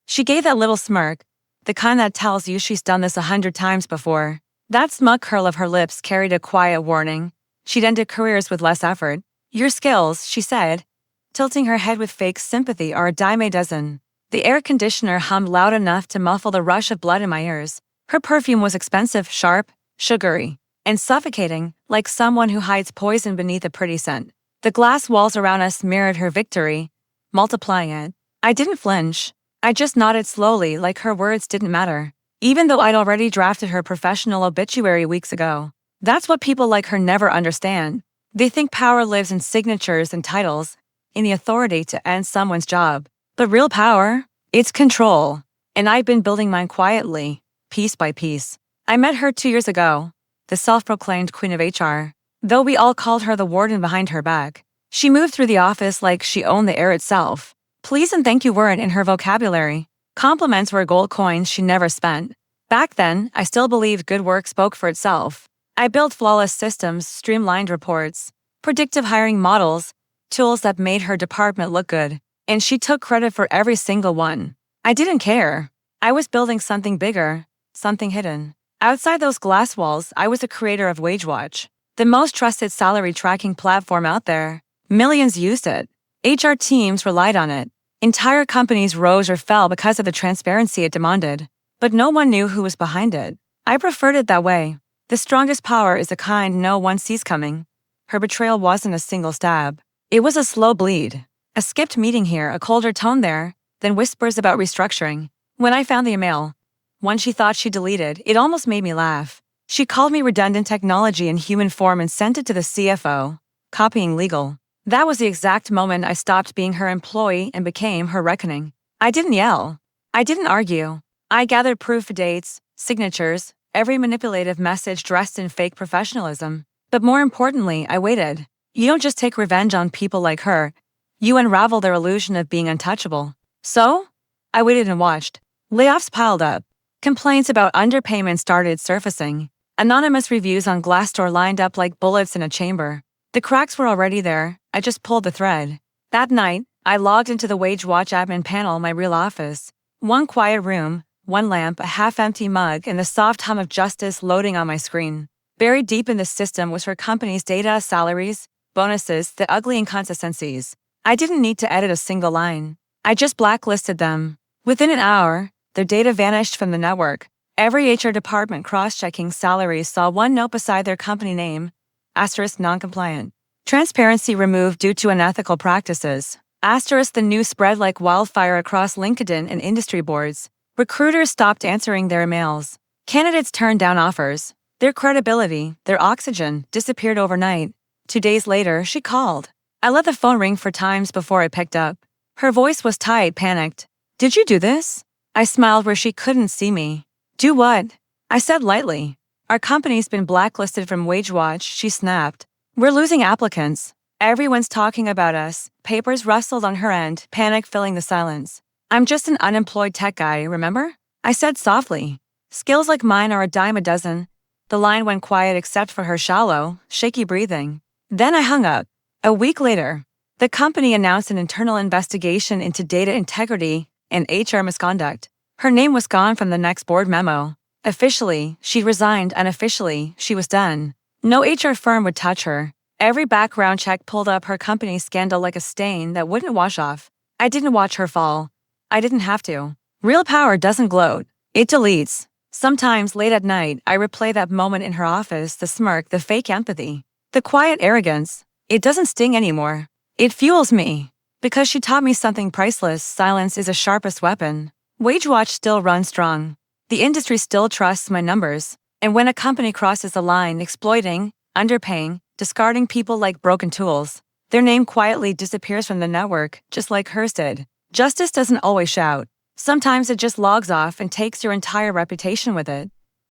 She gave that little smirk, the kind that tells you she's done this 100 times before. That smug curl of her lips carried a quiet warning. She'd ended careers with less effort. Your skills, she said, tilting her head with fake sympathy, are a dime a dozen. The air conditioner hummed loud enough to muffle the rush of blood in my ears. Her perfume was expensive, sharp, sugary, and suffocating, like someone who hides poison beneath a pretty scent. The glass walls around us mirrored her victory, multiplying it. I didn't flinch. I just nodded slowly, like her words didn't matter, even though I'd already drafted her professional obituary weeks ago. That's what people like her never understand. They think power lives in signatures and titles, in the authority to end someone's job. But real power? It's control. And I've been building mine quietly, piece by piece. I met her 2 years ago, the self-proclaimed queen of HR, though we all called her the warden behind her back. She moved through the office like she owned the air itself. Please and thank you weren't in her vocabulary. Compliments were gold coins she never spent. Back then, I still believed good work spoke for itself. I built flawless systems, streamlined reports, predictive hiring models, tools that made her department look good, and she took credit for every single one. I didn't care. I was building something bigger, something hidden. Outside those glass walls, I was the creator of WageWatch, the most trusted salary tracking platform out there. Millions used it. HR teams relied on it. Entire companies rose or fell because of the transparency it demanded. But no one knew who was behind it. I preferred it that way. The strongest power is the kind no one sees coming. Her betrayal wasn't a single stab. It was a slow bleed. A skipped meeting here, a colder tone there, then whispers about restructuring. When I found the email, one she thought she deleted, it almost made me laugh. She called me redundant technology in human form and sent it to the CFO, copying legal. That was the exact moment I stopped being her employee and became her reckoning. I didn't yell. I didn't argue. I gathered proof, dates, signatures, every manipulative message dressed in fake professionalism. But more importantly, I waited. You don't just take revenge on people like her. You unravel their illusion of being untouchable. So, I waited and watched. Layoffs piled up. Complaints about underpayment started surfacing. Anonymous reviews on Glassdoor lined up like bullets in a chamber. The cracks were already there. I just pulled the thread. That night, I logged into the WageWatch admin panel, my real office. One quiet room, one lamp, a half-empty mug, and the soft hum of justice loading on my screen. Buried deep in the system was her company's data, salaries, bonuses, the ugly inconsistencies. I didn't need to edit a single line. I just blacklisted them. Within an hour, their data vanished from the network. Every HR department cross-checking salaries saw one note beside their company name, * non-compliant. Transparency removed due to unethical practices. * the news spread like wildfire across LinkedIn and industry boards. Recruiters stopped answering their emails. Candidates turned down offers. Their credibility, their oxygen, disappeared overnight. 2 days later, she called. I let the phone ring 4 times before it picked up. Her voice was tight, panicked. Did you do this? I smiled where she couldn't see me. Do what? I said lightly. Our company's been blacklisted from WageWatch, she snapped. We're losing applicants. Everyone's talking about us. Papers rustled on her end, panic filling the silence. I'm just an unemployed tech guy, remember? I said softly. Skills like mine are a dime a dozen. The line went quiet except for her shallow, shaky breathing. Then I hung up. A week later, the company announced an internal investigation into data integrity and HR misconduct. Her name was gone from the next board memo. Officially, she resigned. Unofficially, she was done. No HR firm would touch her. Every background check pulled up her company's scandal like a stain that wouldn't wash off. I didn't watch her fall. I didn't have to. Real power doesn't gloat. It deletes. Sometimes late at night, I replay that moment in her office, the smirk, the fake empathy, the quiet arrogance. It doesn't sting anymore. It fuels me. Because she taught me something priceless. Silence is the sharpest weapon. WageWatch still runs strong. The industry still trusts my numbers. And when a company crosses the line, exploiting, underpaying, discarding people like broken tools, their name quietly disappears from the network, just like hers did. Justice doesn't always shout. Sometimes it just logs off and takes your entire reputation with it.